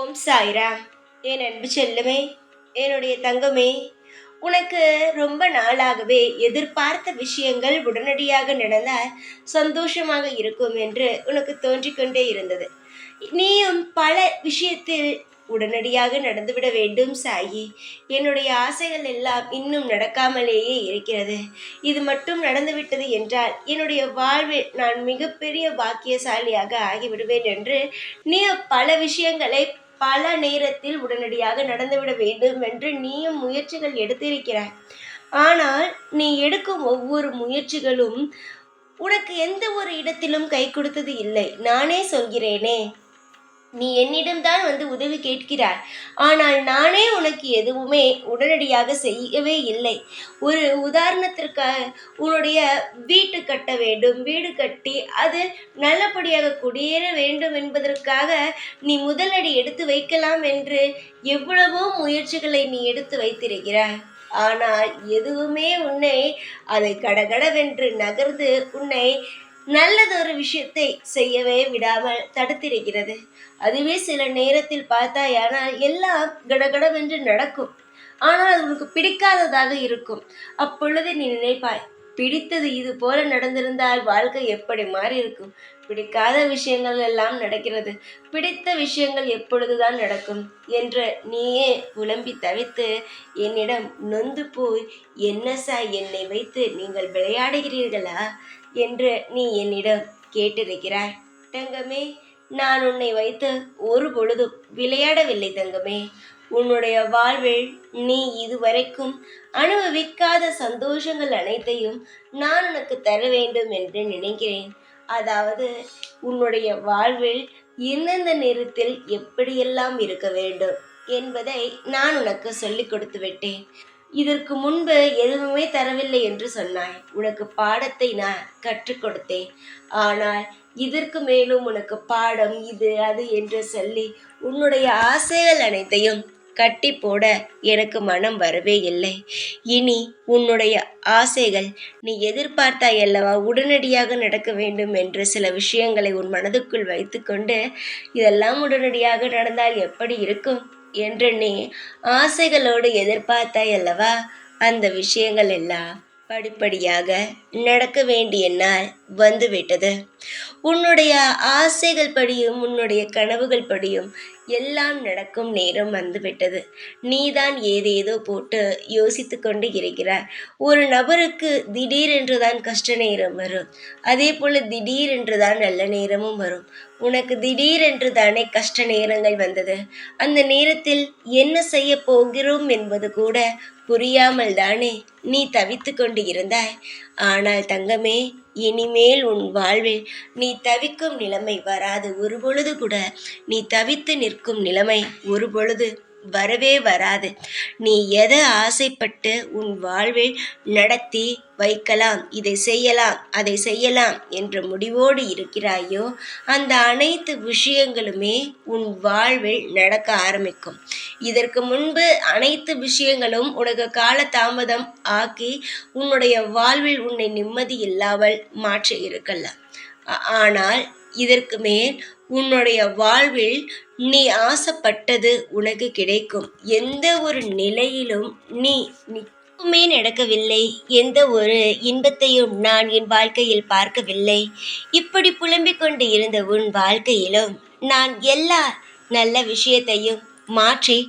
ஓம் சாய்ராம். என் அன்பு செல்லுமே, என்னுடைய தங்கமே, உனக்கு ரொம்ப நாளாகவே எதிர்பார்த்த விஷயங்கள் உடனடியாக நடந்தால் சந்தோஷமாக இருக்கும் என்று உனக்கு தோன்றிக்கொண்டே இருந்தது. நீயும் பல விஷயத்தில் உடனடியாக நடந்துவிட வேண்டும் சாயி. என்னுடைய ஆசைகள் எல்லாம் இன்னும் நடக்காமலேயே இருக்கிறது. இது மட்டும் நடந்துவிட்டது என்றால் என்னுடைய வாழ்வில் நான் மிகப்பெரிய பாக்கியசாலியாக ஆகிவிடுவேன் என்று நீ பல விஷயங்களை பல நேரத்தில் உடனடியாக நடந்துவிட வேண்டும் என்று நீயும் முயற்சிகள் எடுத்திருக்கிறாய். ஆனால் நீ எடுக்கும் ஒவ்வொரு முயற்சிகளும் உனக்கு எந்த ஒரு இடத்திலும் கை கொடுத்தது இல்லை. நானே சொல்கிறேனே, நீ என்னிடம்தான் வந்து உதவி கேட்கிறாய். ஆனால் நானே உனக்கு எதுவுமே உடனடியாக செய்யவே இல்லை. ஒரு உதாரணத்திற்காக உன்னுடைய வீட்டு கட்ட வேண்டும், வீடு கட்டி அது நல்லபடியாக குடியேற வேண்டும் என்பதற்காக நீ முதலடி எடுத்து வைக்கலாம் என்று எவ்வளவோ முயற்சிகளை நீ எடுத்து வைத்திருக்கிறாய். ஆனால் எதுவுமே உன்னை அதை கடகடவென்று நகர்ந்து உன்னை நல்லதொரு விஷயத்தை செய்யவே விடாமல் தடுத்திருக்கிறது. அதுவே சில நேரத்தில் பார்த்தாயானால் எல்லாம் கடகடவென்று நடக்கும். ஆனால் அது உனக்கு பிடிக்காததாக இருக்கும். அப்பொழுது நீ நினைப்பாய், பிடித்தது இது போல நடந்திருந்தால் வாழ்க்கை எப்படி மாறி இருக்கும். பிடிக்காத விஷயங்கள் எல்லாம் நடக்கிறது, பிடித்த விஷயங்கள் எப்பொழுதுதான் நடக்கும் என்று நீயே புலம்பி தவித்து என்னிடம் நொந்து போய், என்ன சாய் என்னை வைத்து நீங்கள் விளையாடுகிறீர்களா என்று நீ என்னிடம் கேட்டிருக்கிறாய். தங்கமே, நான் உன்னை வைத்து ஒரு பொழுதும் விளையாடவில்லை தங்கமே. உன்னுடைய வாழ்வில் நீ இதுவரைக்கும் அனுபவிக்காத சந்தோஷங்கள் அனைத்தையும் நான் உனக்கு தர வேண்டும் என்று நினைக்கிறேன். அதாவது உன்னுடைய வாழ்வில் எந்தெந்த நேரத்தில் எப்படியெல்லாம் இருக்க வேண்டும் என்பதை நான் உனக்கு சொல்லிக் கொடுத்து விட்டேன். இதற்கு முன்பு எதுவுமே தரவில்லை என்று சொன்னாய். உனக்கு பாடத்தை நான் கற்றுக் கொடுத்தேன். ஆனால் இதற்கு மேலும் உனக்கு பாடம் இது அது என்று சொல்லி உன்னுடைய ஆசைகள் அனைத்தையும் கட்டி போட எனக்கு மனம் வரவே இல்லை. இனி உன்னுடைய ஆசைகள் நீ எதிர்பார்த்தாய் அல்லவா, உடனடியாக நடக்க வேண்டும் என்று சில விஷயங்களை உன் மனதுக்குள் வைத்துக்கொண்டு இதெல்லாம் உடனடியாக நடந்தால் எப்படி இருக்கும் என்று நீ ஆசைகளோடு எதிர்பார்த்தாய் அல்லவா, அந்த விஷயங்கள் எல்லாம் படிப்படியாக நடக்க வேண்டிய நாள் வந்துவிட்டது. உன்னுடைய ஆசைகள் படியும் உன்னுடைய கனவுகள் படியும் எல்லாம் நடக்கும் நேரம் வந்துவிட்டது. நீதான் ஏதேதோ போட்டு யோசித்து கொண்டு இருக்கிறாய். ஒரு நபருக்கு திடீரென்று தான் கஷ்ட நேரம் வரும், அதே போல திடீரென்று தான் நல்ல நேரமும் வரும். உனக்கு திடீரென்று தானே கஷ்ட நேரங்கள் வந்தது. அந்த நேரத்தில் என்ன செய்ய போகிறோம் என்பது கூட புரியாமல் தானே நீ தவித்து கொண்டு இருந்தாய். ஆனால் தங்கமே, இனிமேல் உன் வாழ்வில் நீ தவிக்கும் நிலைமை வராது. ஒரு பொழுது கூட நீ தவித்து நிற்கும் நிலைமை ஒரு பொழுது வரவே வராது. நீ எதை ஆசைப்பட்டு உன் வாழ்வில் நடத்தி வைக்கலாம், இதை செய்யலாம் அதை செய்யலாம் என்ற முடிவோடு இருக்கிறாயோ, அந்த அனைத்து விஷயங்களுமே உன் வாழ்வில் நடக்க ஆரம்பிக்கும். இதற்கு முன்பு அனைத்து விஷயங்களும் உனக்கு கால தாமதம் ஆக்கி உன்னுடைய வாழ்வில் உன்னை நிம்மதி இல்லாமல் மாற்றி இருக்கலாம். ஆனால் இதற்கு மேல் உன்னுடைய வாழ்வில் நீ ஆசைப்பட்டது உனக்கு கிடைக்கும். எந்த ஒரு நிலையிலும் நீ நிற்குமே நடக்கவில்லை, எந்த ஒரு இன்பத்தையும் நான் என் வாழ்க்கையில் பார்க்கவில்லை. இப்படி புலம்பிக் கொண்டு இருந்த உன் வாழ்க்கையிலும் நான் எல்லா நல்ல விஷயத்தையும் மாற்றி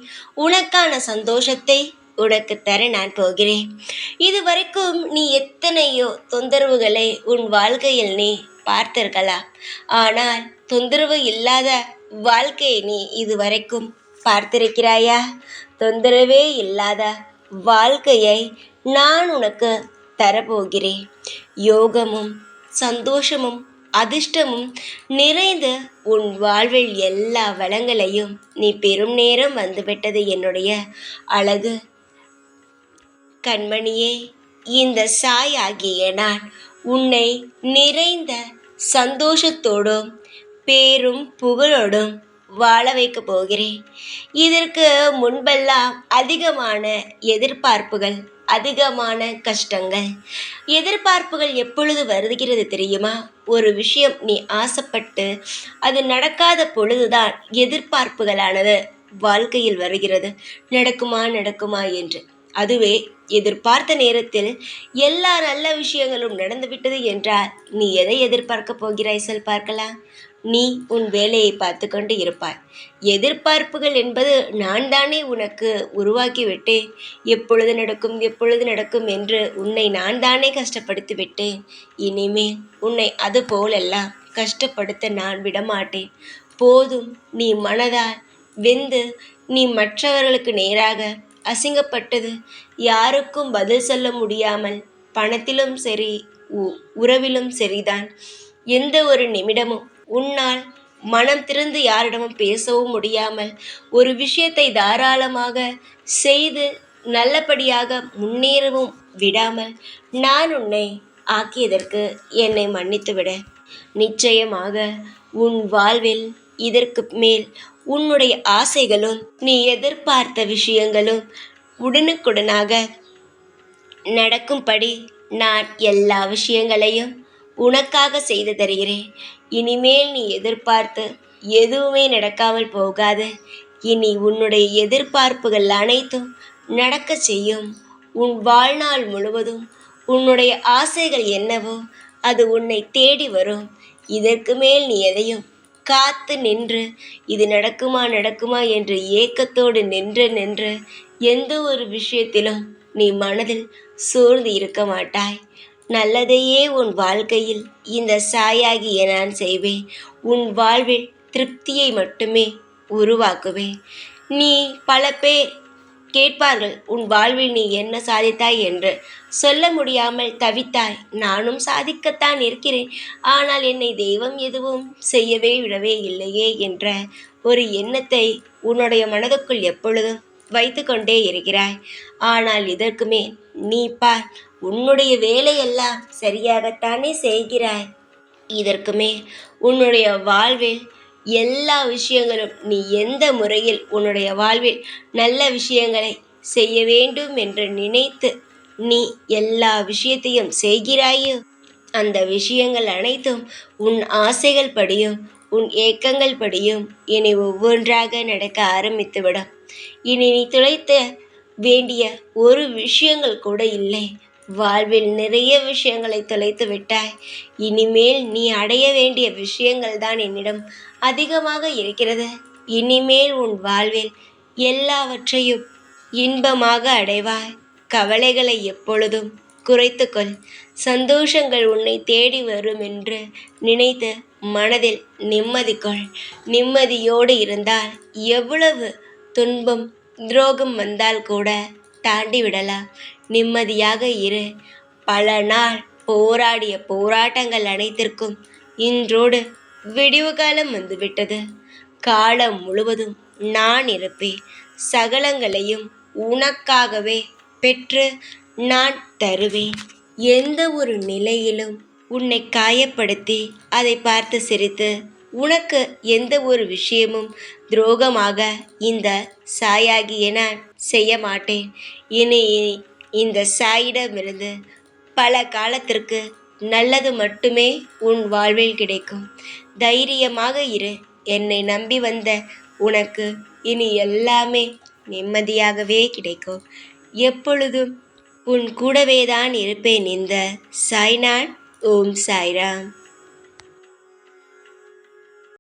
உனக்கான சந்தோஷத்தை உனக்கு தர நான் போகிறேன். இதுவரைக்கும் நீ எத்தனையோ தொந்தரவுகளை உன் வாழ்க்கையில் நீ பார்த்திருக்கலாம். ஆனால் தொந்தரவு இல்லாத வாழ்க்கையை நீ இதுவரைக்கும் பார்த்திருக்கிறாயா? தொந்தரவே இல்லாத வாழ்க்கையை நான் உனக்கு தரப்போகிறேன். யோகமும் சந்தோஷமும் அதிர்ஷ்டமும் நிறைந்து உன் வாழ்வில் எல்லா வளங்களையும் நீ பெரும் நேரம் வந்துவிட்டது என்னுடைய அழகு கண்மணியே. இந்த சாய் ஆகிய நான் உன்னை நிறைந்த சந்தோஷத்தோடும் பேரும் புகழோடும் வாழ வைக்க போகிறேன். இதற்கு முன்பெல்லாம் அதிகமான எதிர்பார்ப்புகள், அதிகமான கஷ்டங்கள். எதிர்பார்ப்புகள் எப்பொழுது வருகிறது தெரியுமா? ஒரு விஷயம் நீ ஆசைப்பட்டு அது நடக்காத பொழுதுதான் எதிர்பார்ப்புகளானது வாழ்க்கையில் வருகிறது. நடக்குமா நடக்குமா என்று. அதுவே எதிர்பார்த்த நேரத்தில் எல்லா நல்ல விஷயங்களும் நடந்துவிட்டது என்றால் நீ எதை எதிர்பார்க்க போகிறாய் சொல் பார்க்கலாம். நீ உன் வேலையை பார்த்து கொண்டு இருப்பாய். எதிர்பார்ப்புகள் என்பது நான் தானே உனக்கு உருவாக்கி விட்டேன். எப்பொழுது நடக்கும் எப்பொழுது நடக்கும் என்று உன்னை நான் தானே கஷ்டப்படுத்தி விட்டேன். இனிமேல் உன்னை அது போலெல்லாம் கஷ்டப்படுத்த நான் விடமாட்டேன். போதும், நீ மனதால் வெந்து நீ மற்றவர்களுக்கு நேராக அசிங்கப்பட்டது, யாருக்கும் பதில் சொல்ல முடியாமல், பணத்திலும் சரி உறவிலும் சரிதான். எந்த ஒரு நிமிடமும் உன்னால் மனம் திறந்து யாரிடமும் பேசவும் முடியாமல், ஒரு விஷயத்தை தாராளமாக செய்து நல்லபடியாக முன்னேறவும் விடாமல் நான் உன்னை ஆக்கியதற்கு என்னை மன்னித்துவிட. நிச்சயமாக உன் வாழ்வில் இதற்கு மேல் உன்னுடைய ஆசைகளும் நீ எதிர்பார்த்த விஷயங்களும் உடனுக்குடனாக நடக்கும்படி நான் எல்லா விஷயங்களையும் உனக்காக செய்து தருகிறேன். இனிமேல் நீ எதிர்பார்த்து எதுவுமே நடக்காமல் போகாது. இனி உன்னுடைய எதிர்பார்ப்புகள் அனைத்தும் நடக்க செய்யும். உன் வாழ்நாள் முழுவதும் உன்னுடைய ஆசைகள் என்னவோ அது உன்னை தேடி வரும். இதற்கு மேல் நீ எதையும் காத்து நின்று இது நடக்குமா நடக்குமா என்று ஏக்கத்தோடு நின்று நின்று எந்த ஒரு விஷயத்திலும் நீ மனதில் சோர்ந்து இருக்க மாட்டாய். நல்லதையே உன் வாழ்க்கையில் இந்த சாயாகிய நான் செய்வேன். உன் வாழ்வில் திருப்தியை மட்டுமே உருவாக்குவேன். நீ பல பேர் கேட்பார்கள், உன் வாழ்வில் நீ என்ன சாதித்தாய் என்று. சொல்ல முடியாமல் தவித்தாய். நானும் சாதிக்கத்தான் இருக்கிறேன், ஆனால் என்னை தெய்வம் எதுவும் செய்யவே விடவே இல்லையே என்ற ஒரு எண்ணத்தை உன்னுடைய மனதுக்குள் எப்பொழுதும் வைத்து கொண்டே இருக்கிறாய். ஆனால் இதற்கு மேல் நீ பார், உன்னுடைய வேலையெல்லாம் சரியாகத்தானே செய்கிறாய். இதற்கு மேல் உன்னுடைய வாழ்வில் எல்லா விஷயங்களும் நீ எந்த முறையில் உன்னுடைய வாழ்வில் நல்ல விஷயங்களை செய்ய வேண்டும் என்று நினைத்து நீ எல்லா விஷயத்தையும் செய்கிறாயோ, அந்த விஷயங்கள் அனைத்தும் உன் ஆசைகள் படியும் உன் ஏக்கங்கள் படியும் இனி ஒவ்வொன்றாக நடக்க ஆரம்பித்துவிடும். இனி நீ துளைத்த வேண்டிய ஒரு விஷயங்கள் கூட இல்லை. வாழ்வில் நிறைய விஷயங்களை தொலைத்து விட்டாய். இனிமேல் நீ அடைய வேண்டிய விஷயங்கள் தான் என்னிடம் அதிகமாக இருக்கிறது. இனிமேல் உன் வாழ்வில் எல்லாவற்றையும் இன்பமாக அடைவாய். கவலைகளை எப்பொழுதும் குறைத்துக்கொள். சந்தோஷங்கள் உன்னை தேடி வரும் என்று நினைத்து மனதில் நிம்மதி கொள். நிம்மதியோடு இருந்தால் எவ்வளவு துன்பம் துரோகம் வந்தால் கூட தாண்டி விடலாம். நிம்மதியாக இரு. பல நாள் போராடிய போராட்டங்கள் அனைத்திற்கும் இன்றோடு விடிவு காலம் வந்துவிட்டது. காலம் முழுவதும் நான் இருப்பேன். சகலங்களையும் உனக்காகவே பெற்று நான் தருவேன். எந்த ஒரு நிலையிலும் உன்னை காயப்படுத்தி அதை பார்த்து சிரித்து உனக்கு எந்த ஒரு விஷயமும் துரோகமாக இந்த சாயாகிய நான் செய்ய மாட்டேன். இனி இந்த சாயிடமிருந்து பல காலத்திற்கு நல்லது மட்டுமே உன் வாழ்வில் கிடைக்கும். தைரியமாக இரு. என்னை நம்பி வந்த உனக்கு இனி எல்லாமே நிம்மதியாகவே கிடைக்கும். எப்பொழுதும் உன் கூடவே தான் இருப்பேன். இந்த சாய்நாத். ஓம் சாய்ராம்.